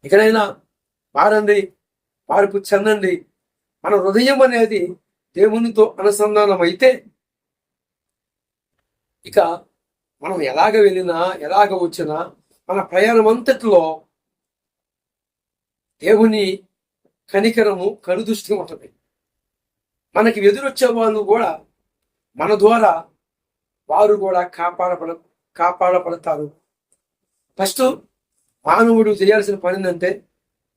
ఇకనైనా మారండి, మార్పు చెందండి. మన హృదయం అనేది దేవునితో అనుసంధానం అయితే ఇక మనం ఎలాగ వెళ్ళినా ఎలాగ వచ్చినా మన ప్రయాణం అంతట్లో దేవుని కనికరము కనుదృష్టి ఉంటుంది. మనకి ఎదురొచ్చే వాళ్ళు కూడా మన ద్వారా వారు కూడా కాపాడపడతారు. ఫస్ట్ మానవుడు చేయాల్సిన పని ఏంటంటే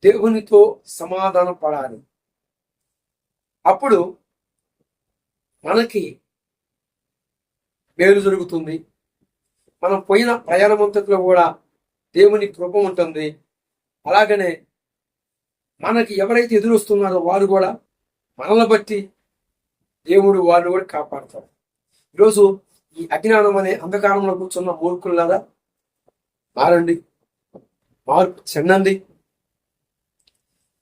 దేవునితో సమాధానం పడాలి. అప్పుడు మనకి మేలు జరుగుతుంది. మనం పోయిన ప్రయాణమంతట్లో కూడా దేవుని కృప ఉంటుంది. అలాగనే మనకి ఎవరైతే ఎదురొస్తున్నారో వారు కూడా మనల్ని బట్టి దేవుడు వారిని కూడా కాపాడతారు. ఈరోజు ఈ అజ్ఞానం అనే అంధకారంలో కూర్చున్న మూర్ఖులారా, మారండి, మార్పు చెందండి.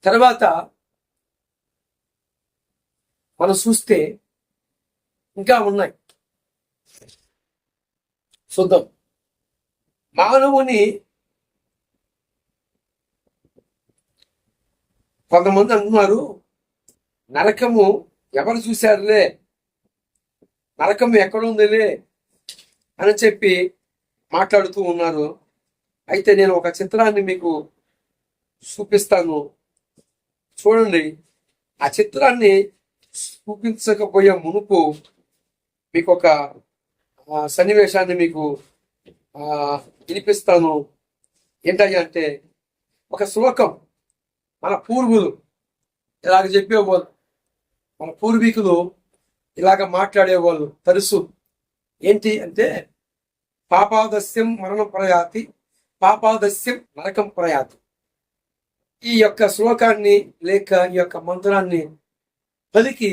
తర్వాత మనం చూస్తే ఇంకా ఉన్నాయి. చూద్దాం. మానవుని కొంతమంది అంటున్నారు, నరకము ఎవరు చూశారులే, నరకం ఎక్కడుందిలే అని చెప్పి మాట్లాడుతూ ఉన్నారు. అయితే నేను ఒక చిత్రాన్ని మీకు చూపిస్తాను, చూడండి. ఆ చిత్రాన్ని చూపించకపోయే మునుపు మీకు ఒక సన్నివేశాన్ని మీకు వినిపిస్తాను. ఏంటంటే ఒక శ్లోకం మన పూర్వులు ఇలాగ చెప్పేవాళ్ళు, మన పూర్వీకులు ఇలాగ మాట్లాడేవాళ్ళు తెలుసు. ఏంటి అంటే, పాపాదస్యం మరణం ప్రయాతి, పాపాదస్యం నరకం ప్రయాతి. ఈ యొక్క శ్లోకాన్ని లేక ఈ యొక్క మంత్రాన్ని పలికి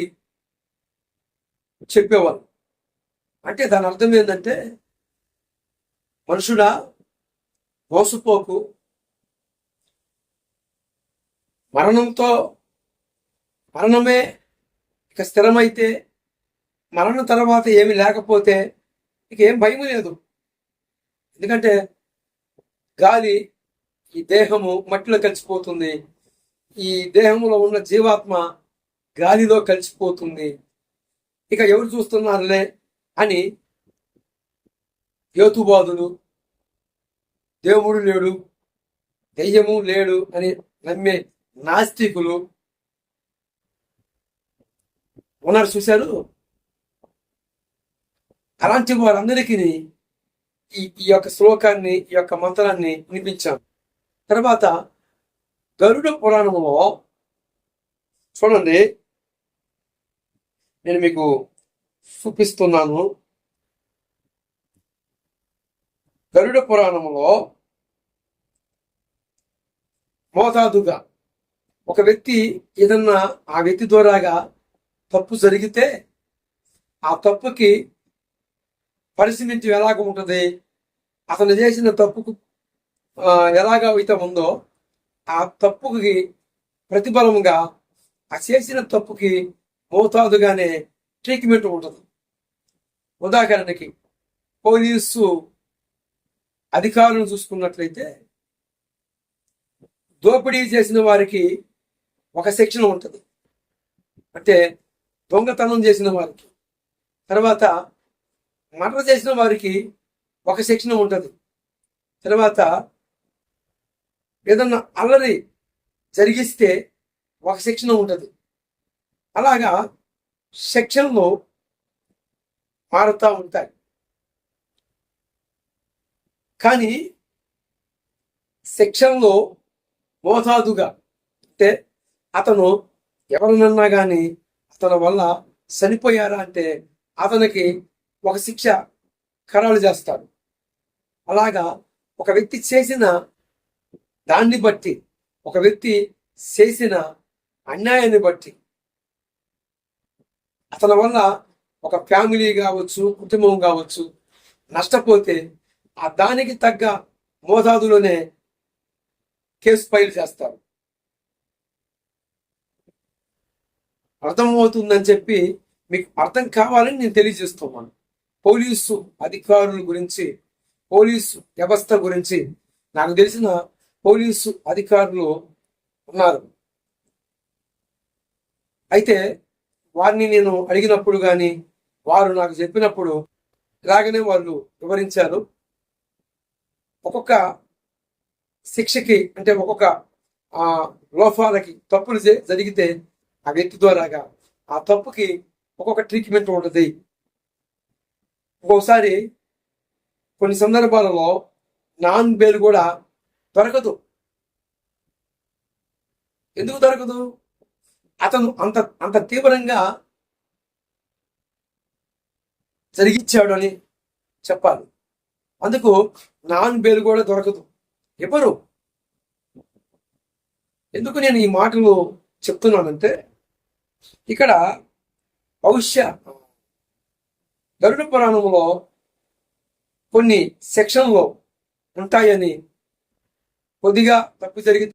చెప్పేవాళ్ళు. అంటే దాని అర్థం ఏంటంటే, మనుషుడా మోసపోకు, మరణమే ఇక స్థిరమైతే, మరణం తర్వాత ఏమి లేకపోతే ఇక ఏం భయం లేదు. ఎందుకంటే గాలి, ఈ దేహము మట్టిలో కలిసిపోతుంది, ఈ దేహంలో ఉన్న జీవాత్మ గాలిలో కలిసిపోతుంది. ఇక ఎవరు చూస్తున్నారులే అని హేతువాదులు, దేవుడు లేడు, దెయ్యము లేడు అని నమ్మే నాస్తికులు ఉన్నారు, చూశారు. అలాంటి వారందరికీ ఈ యొక్క శ్లోకాన్ని, ఈ యొక్క మంత్రాన్ని వినిపించాం. తర్వాత గరుడ పురాణంలో చూడండి, నేను మీకు చూపిస్తున్నాను. గరుడ పురాణంలో మోతాదుగా ఒక వ్యక్తి ఏదన్నా ఆ వ్యక్తి ద్వారాగా తప్పు జరిగితే ఆ తప్పుకి పరిశీలించి ఎలాగ ఉంటుంది, అతను చేసిన తప్పుకు ఎలాగ అయితే ఉందో ఆ తప్పుకి ప్రతిఫలంగా ఆ చేసిన తప్పుకి మోతాదుగానే ట్రీట్మెంట్ ఉంటుంది. ఉదాహరణకి పోలీసు అధికారులను చూసుకున్నట్లయితే దోపిడీ చేసిన వారికి ఒక సెక్షన్ ఉంటుంది, అంటే దొంగతనం చేసిన వారికి. తర్వాత మర్డర్ చేసిన వారికి ఒక సెక్షన్ ఉంటుంది. తర్వాత ఏదన్నా అల్లరి జరిగిస్తే ఒక సెక్షన్ ఉంటుంది. అలాగా సెక్షన్లు మారుతూ ఉంటాయి. కానీ సెక్షన్లో మోతాదుగా, అంటే అతను ఎవరినన్నా కానీ అతని వల్ల చనిపోయారా అంటే అతనికి ఒక శిక్ష ఖరారు చేస్తాడు. అలాగా ఒక వ్యక్తి చేసిన దాన్ని బట్టి, ఒక వ్యక్తి చేసిన అన్యాయాన్ని బట్టి, అతని వల్ల ఒక ఫ్యామిలీ కావచ్చు, కుటుంబం కావచ్చు నష్టపోతే ఆ దానికి తగ్గ మోతాదులోనే కేసు ఫైల్ చేస్తారు. అర్థమవుతుందని చెప్పి మీకు అర్థం కావాలని నేను తెలియజేస్తున్నాను. పోలీసు అధికారుల గురించి, పోలీసు వ్యవస్థ గురించి నాకు తెలిసిన పోలీసు అధికారులు ఉన్నారు. అయితే వారిని నేను అడిగినప్పుడు కానీ వారు నాకు చెప్పినప్పుడు ఇలాగనే వాళ్ళు వివరించారు. ఒక్కొక్క శిక్షకి అంటే ఒక్కొక్క లోపాలకి తప్పులు జరిగితే ఆ వ్యక్తి ద్వారాగా ఆ తప్పుకి ఒక్కొక్క ట్రీట్మెంట్ ఉంటుంది. ఒక్కొక్కసారి కొన్ని సందర్భాలలో నాన్ బెయిల్ కూడా దొరకదు. ఎందుకు దొరకదు? అతను అంత అంత తీవ్రంగా జరిగించాడు అని చెప్పాలి. అందుకు నాన్ బెయిల్ కూడా దొరకదు. ఎవరు ఎందుకు నేను ఈ మాటలు చెప్తున్నానంటే ఇక్కడ బహుశా గరుడ పురాణంలో కొన్ని సెక్షన్లో ఉంటాయని, కొద్దిగా తప్పు జరిగితే